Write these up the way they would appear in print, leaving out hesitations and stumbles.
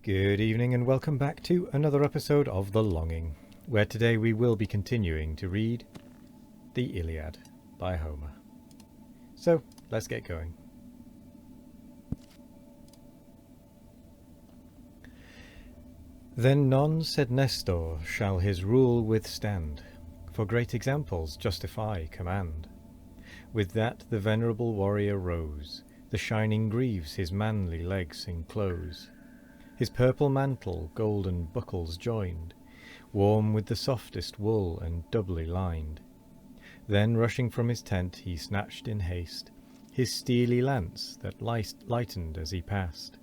Good evening and welcome back to another episode of The Longing, where today we will be continuing to read the Iliad by Homer. So, let's get going. Then none, said Nestor, shall his rule withstand, for great examples justify command. With that the venerable warrior rose, the shining greaves his manly legs enclose. His purple mantle golden buckles joined, warm with the softest wool and doubly lined. Then rushing from his tent he snatched in haste his steely lance that lightened as he passed.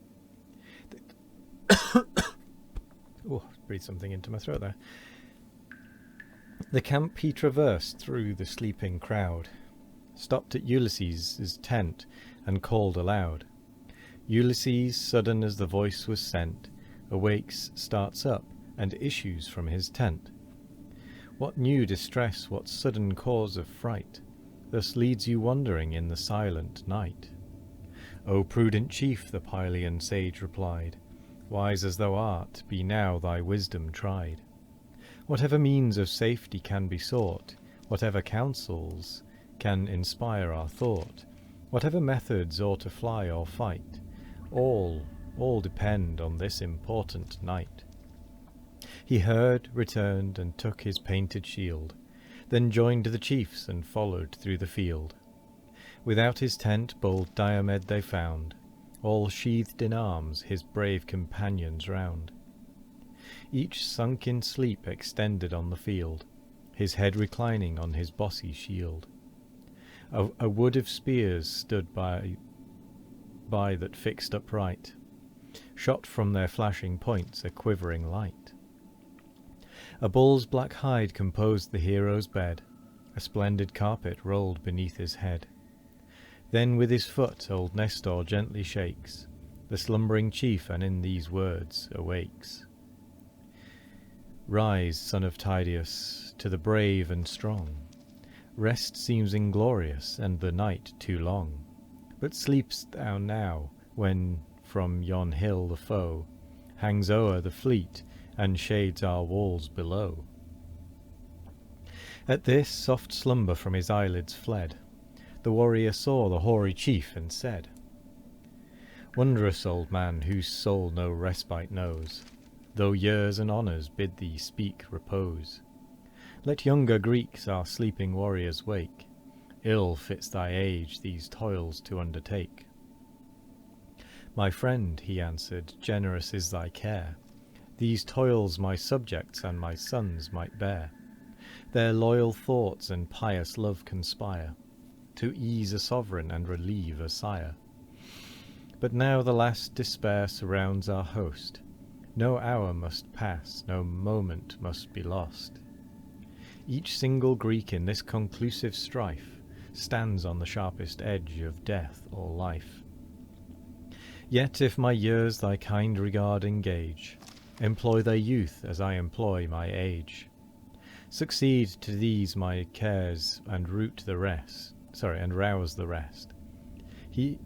Oh, breathed something into my throat there. The camp he traversed through the sleeping crowd, stopped at Ulysses' tent and called aloud. Ulysses, sudden as the voice was sent, awakes, starts up, and issues from his tent. What new distress, what sudden cause of fright, thus leads you wandering in the silent night? O prudent chief, the Pylian sage replied, wise as thou art, be now thy wisdom tried. Whatever means of safety can be sought, whatever counsels can inspire our thought, whatever methods or to fly or fight, all depend on this important night. He heard, returned, and took his painted shield, then joined the chiefs and followed through the field. Without his tent bold Diomed they found, all sheathed in arms, his brave companions round. Each sunk in sleep extended on the field, his head reclining on his bossy shield. A wood of spears stood by that fixed upright, shot from their flashing points a quivering light. A bull's black hide composed the hero's bed, a splendid carpet rolled beneath his head. Then with his foot old Nestor gently shakes the slumbering chief, and in these words awakes. Rise, son of Tydeus, to the brave and strong. Rest seems inglorious, and the night too long. But sleep'st thou now, when from yon hill the foe hangs o'er the fleet, and shades our walls below? At this soft slumber from his eyelids fled. The warrior saw the hoary chief, and said, wondrous old man, whose soul no respite knows, though years and honours bid thee speak repose. Let younger Greeks our sleeping warriors wake. Ill fits thy age these toils to undertake. My friend, he answered, generous is thy care. These toils my subjects and my sons might bear. Their loyal thoughts and pious love conspire to ease a sovereign and relieve a sire. But now the last despair surrounds our host. No hour must pass, no moment must be lost. Each single Greek in this conclusive strife stands on the sharpest edge of death or life. Yet if my years thy kind regard engage, employ thy youth as I employ my age. Succeed to these my cares and rouse the rest. He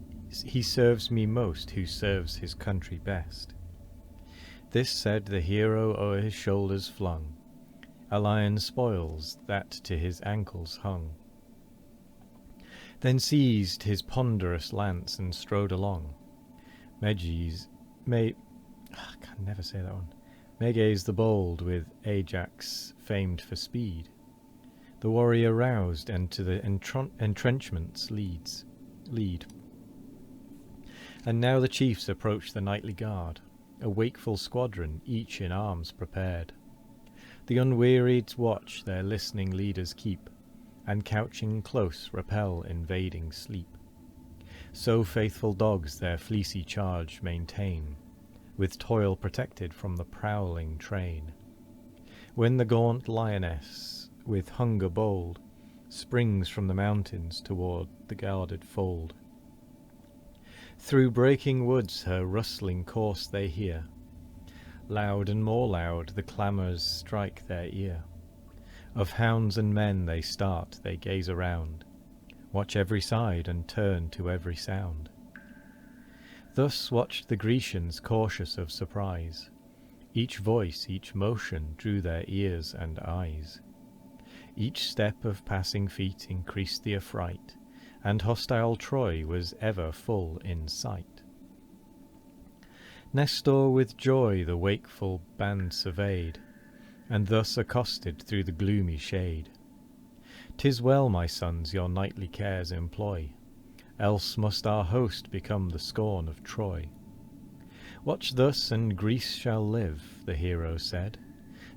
serves me most who serves his country best. This said, the hero o'er his shoulders flung a lion's spoils that to his ankles hung. Then seized his ponderous lance and strode along. Meges the bold with Ajax famed for speed. The warrior roused and to the entrenchments lead. And now the chiefs approach the nightly guard, a wakeful squadron, each in arms prepared. The unwearied watch their listening leaders keep, and couching close repel invading sleep. So faithful dogs their fleecy charge maintain, with toil protected from the prowling train. When the gaunt lioness, with hunger bold, springs from the mountains toward the guarded fold. Through breaking woods her rustling course they hear. Loud and more loud the clamours strike their ear. Of hounds and men they start, they gaze around, watch every side and turn to every sound. Thus watched the Grecians cautious of surprise. Each voice, each motion drew their ears and eyes. Each step of passing feet increased the affright, and hostile Troy was ever full in sight. Nestor with joy the wakeful band surveyed, and thus accosted through the gloomy shade. "'Tis well, my sons, your nightly cares employ, else must our host become the scorn of Troy. Watch thus, and Greece shall live," the hero said.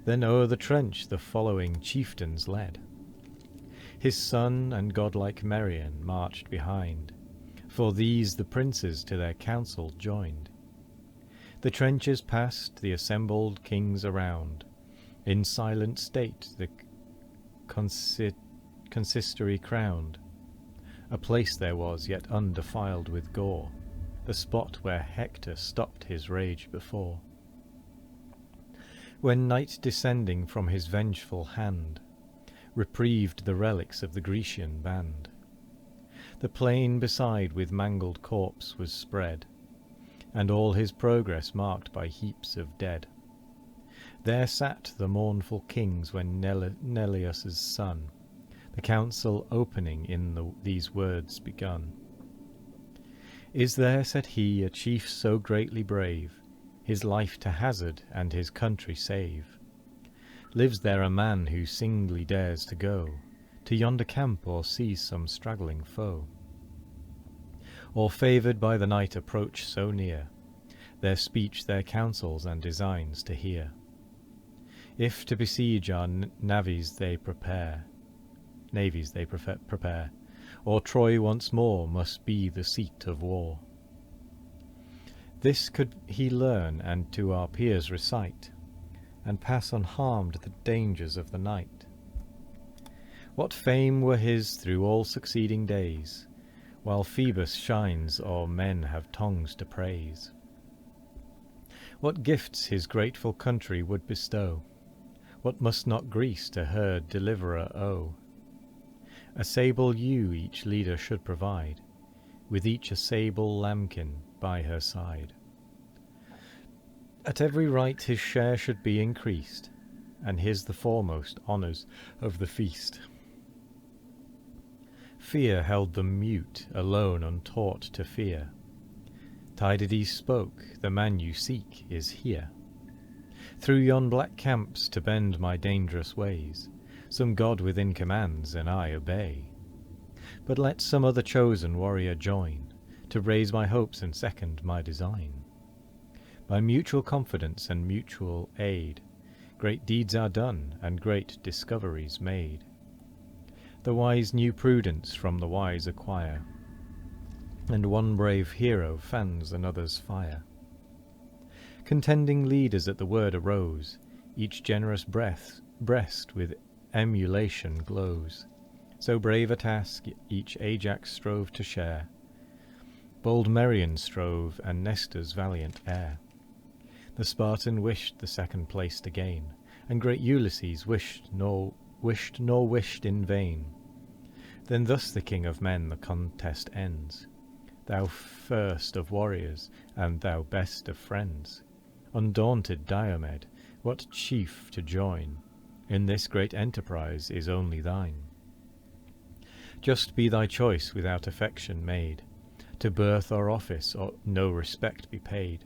Then o'er the trench the following chieftains led. His son and godlike Merrion marched behind, for these the princes to their council joined. The trenches passed, the assembled kings around, in silent state the consistory crowned. A place there was, yet undefiled with gore, the spot where Hector stopped his rage before. When night descending from his vengeful hand reprieved the relics of the Grecian band, the plain beside with mangled corpse was spread, and all his progress marked by heaps of dead. There sat the mournful kings when Neleus's son, the council opening in these words begun. "Is there," said he, "a chief so greatly brave, his life to hazard and his country save? Lives there a man who singly dares to go to yonder camp or seize some straggling foe? Or favoured by the night approach so near, their speech, their counsels and designs to hear? If to besiege our navies they prepare, or Troy once more must be the seat of war. This could he learn and to our peers recite, and pass unharmed the dangers of the night. What fame were his through all succeeding days, while Phoebus shines or men have tongues to praise. What gifts his grateful country would bestow, what must not Greece to her deliverer owe? A sable ewe each leader should provide, with each a sable lambkin by her side. At every rite his share should be increased, and his the foremost honours of the feast. Fear held them mute, alone, untaught to fear. Tydides spoke, "The man you seek is here. Through yon black camps to bend my dangerous ways, some god within commands, and I obey. But let some other chosen warrior join, to raise my hopes and second my design. By mutual confidence and mutual aid, great deeds are done, and great discoveries made. The wise new prudence from the wise acquire, and one brave hero fans another's fire. Contending leaders at the word arose, each generous breast with emulation glows. So brave a task each Ajax strove to share. Bold Merrion strove, and Nestor's valiant heir. The Spartan wished the second place to gain, and great Ulysses wished nor wished in vain. Then thus the king of men the contest ends. Thou first of warriors, and thou best of friends, undaunted Diomed, what chief to join in this great enterprise is only thine. Just be thy choice without affection made, to birth or office or no respect be paid.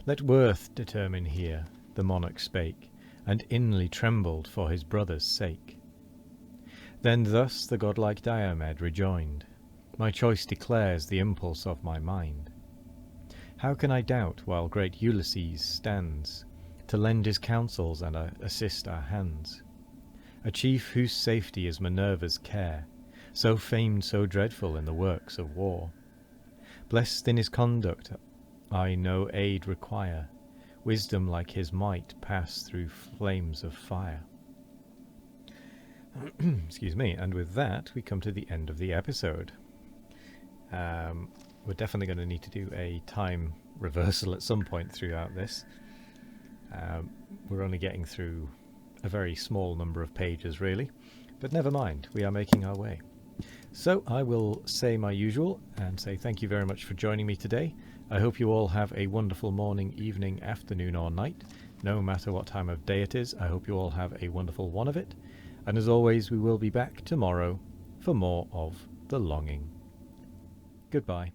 Let worth determine here, the monarch spake, and inly trembled for his brother's sake. Then thus the godlike Diomed rejoined, My choice declares the impulse of my mind. How can I doubt while great Ulysses stands, to lend his counsels and assist our hands? A chief whose safety is Minerva's care, so famed, so dreadful in the works of war. Blessed in his conduct, I no aid require, wisdom like his might pass through flames of fire. Excuse me, and with that we come to the end of the episode. We're definitely going to need to do a time reversal at some point throughout this. We're only getting through a very small number of pages really, but never mind, we are making our way. So I will say my usual and say thank you very much for joining me today, I hope you all have a wonderful morning, evening, afternoon or night. No matter what time of day it is, I hope you all have a wonderful one of it. And as always, we will be back tomorrow for more of The Longing. Goodbye.